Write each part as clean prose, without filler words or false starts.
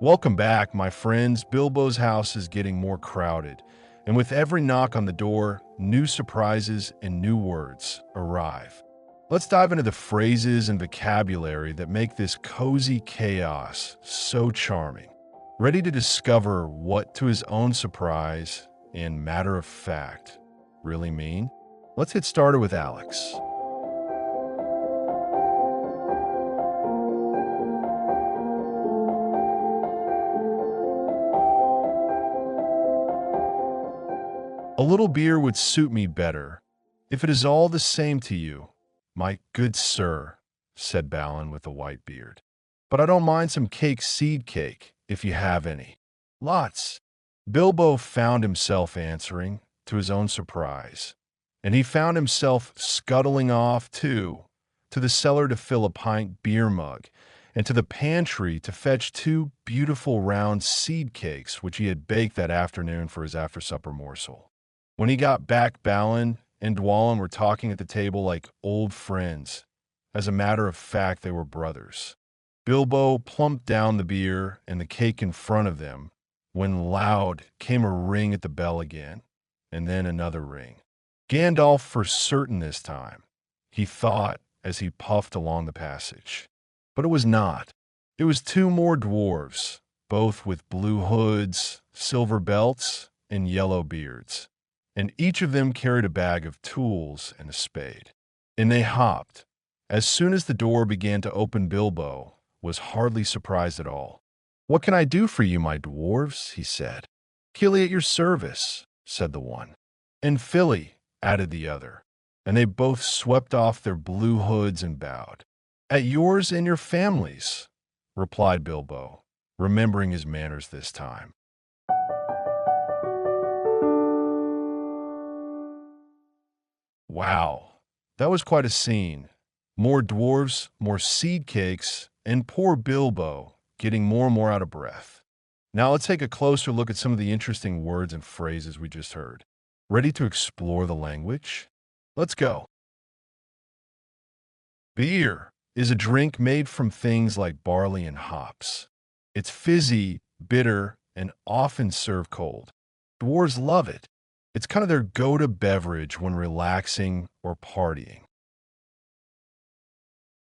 Welcome back, my friends. Bilbo's house is getting more crowded, and with every knock on the door, new surprises and new words arrive. Let's dive into the phrases and vocabulary that make this cozy chaos so charming. Ready to discover what, to his own surprise and matter of fact, really mean? Let's get started with Alex. A little beer would suit me better, if it is all the same to you, my good sir, said Balin with a white beard. But I don't mind some seed cake, if you have any. Lots. Bilbo found himself answering, to his own surprise, and he found himself scuttling off, too, to the cellar to fill a pint beer mug, and to the pantry to fetch two beautiful round seed cakes which he had baked that afternoon for his after-supper morsel. When he got back, Balin and Dwalin were talking at the table like old friends. As a matter of fact, they were brothers. Bilbo plumped down the beer and the cake in front of them when loud came a ring at the bell again, and then another ring. Gandalf for certain this time, he thought as he puffed along the passage. But it was not. It was two more dwarves, both with blue hoods, silver belts, and yellow beards, and each of them carried a bag of tools and a spade. And they hopped. As soon as the door began to open, Bilbo was hardly surprised at all. "What can I do for you, my dwarves?" he said. "Killy at your service," said the one. "And Filly," added the other, and they both swept off their blue hoods and bowed. "At yours and your families," replied Bilbo, remembering his manners this time. Wow, that was quite a scene. More dwarves, more seed cakes, and poor Bilbo getting more and more out of breath. Now let's take a closer look at some of the interesting words and phrases we just heard. Ready to explore the language? Let's go. Beer is a drink made from things like barley and hops. It's fizzy, bitter, and often served cold. Dwarves love it. It's kind of their go-to beverage when relaxing or partying.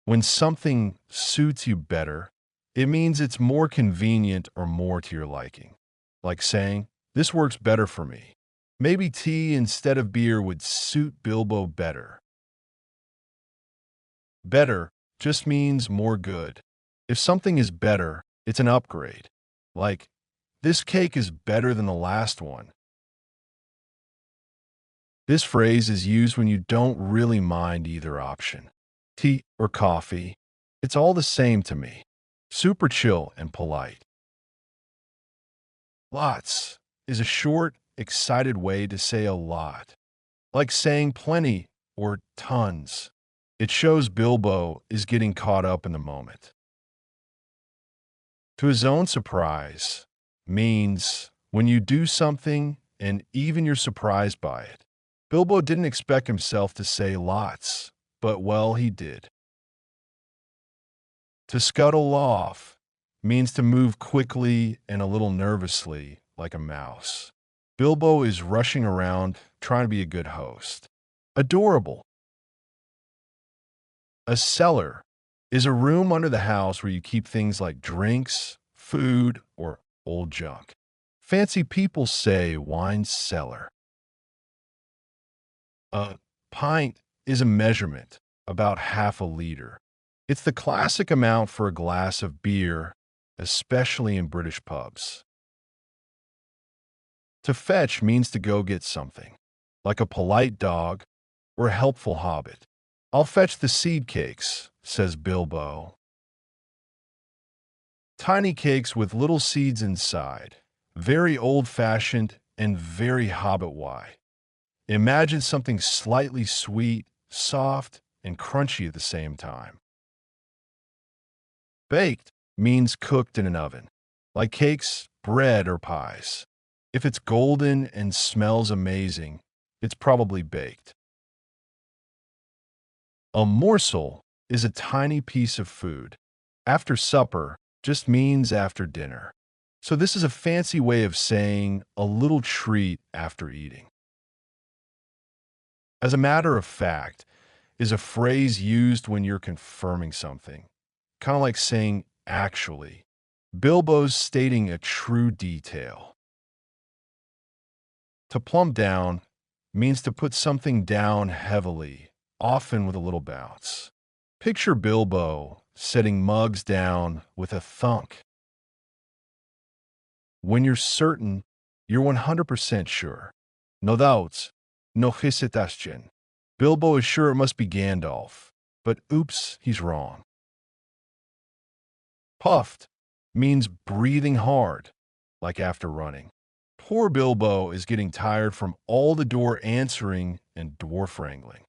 When something suits you better, it means it's more convenient or more to your liking. Like saying, "This works better for me." Maybe tea instead of beer would suit Bilbo better. Better just means more good. If something is better, it's an upgrade. Like, "This cake is better than the last one." This phrase is used when you don't really mind either option. Tea or coffee, it's all the same to me. Super chill and polite. Lots is a short, excited way to say a lot, like saying plenty or tons. It shows Bilbo is getting caught up in the moment. To his own surprise means when you do something and even you're surprised by it. Bilbo didn't expect himself to say lots, but well, he did. To scuttle off means to move quickly and a little nervously, like a mouse. Bilbo is rushing around, trying to be a good host. Adorable. A cellar is a room under the house where you keep things like drinks, food, or old junk. Fancy people say wine cellar. A pint is a measurement, about half a liter. It's the classic amount for a glass of beer, especially in British pubs. To fetch means to go get something, like a polite dog or a helpful hobbit. "I'll fetch the seed cakes," says Bilbo. Tiny cakes with little seeds inside, very old-fashioned and very hobbit-wise. Imagine something slightly sweet, soft, and crunchy at the same time. Baked means cooked in an oven, like cakes, bread, or pies. If it's golden and smells amazing, it's probably baked. A morsel is a tiny piece of food. After supper just means after dinner. So this is a fancy way of saying a little treat after eating. As a matter of fact, is a phrase used when you're confirming something, kind of like saying actually. Bilbo's stating a true detail. To plump down means to put something down heavily, often with a little bounce. Picture Bilbo setting mugs down with a thunk. When you're certain, you're 100% sure. No doubts, no hesitation. Bilbo is sure it must be Gandalf, but oops, he's wrong. Puffed means breathing hard, like after running. Poor Bilbo is getting tired from all the door answering and dwarf wrangling.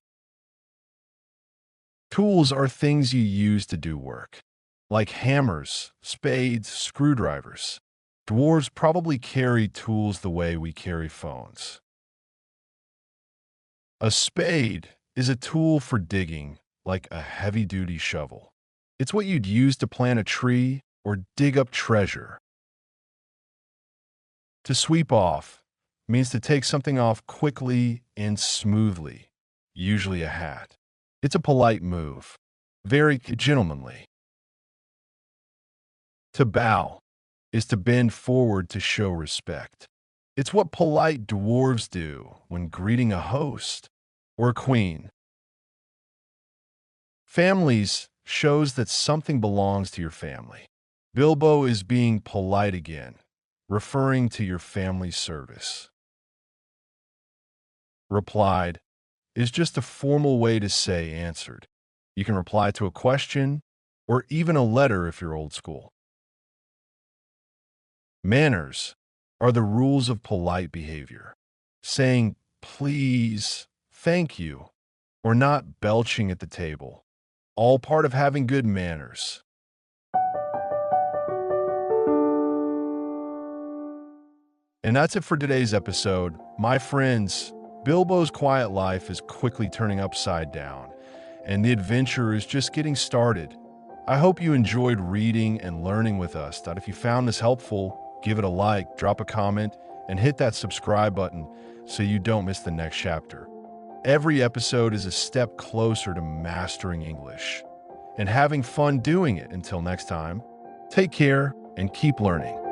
Tools are things you use to do work, like hammers, spades, screwdrivers. Dwarves probably carry tools the way we carry phones. A spade is a tool for digging, like a heavy-duty shovel. It's what you'd use to plant a tree or dig up treasure. To sweep off means to take something off quickly and smoothly, usually a hat. It's a polite move, very gentlemanly. To bow is to bend forward to show respect. It's what polite dwarves do when greeting a host or a queen. Families shows that something belongs to your family. Bilbo is being polite again, referring to your family's service. Replied is just a formal way to say answered. You can reply to a question or even a letter if you're old school. Manners are the rules of polite behavior. Saying please, thank you, or not belching at the table. All part of having good manners. And that's it for today's episode. My friends, Bilbo's quiet life is quickly turning upside down, and the adventure is just getting started. I hope you enjoyed reading and learning with us. That if you found this helpful, give it a like, drop a comment, and hit that subscribe button so you don't miss the next chapter. Every episode is a step closer to mastering English and having fun doing it. Until next time, take care and keep learning.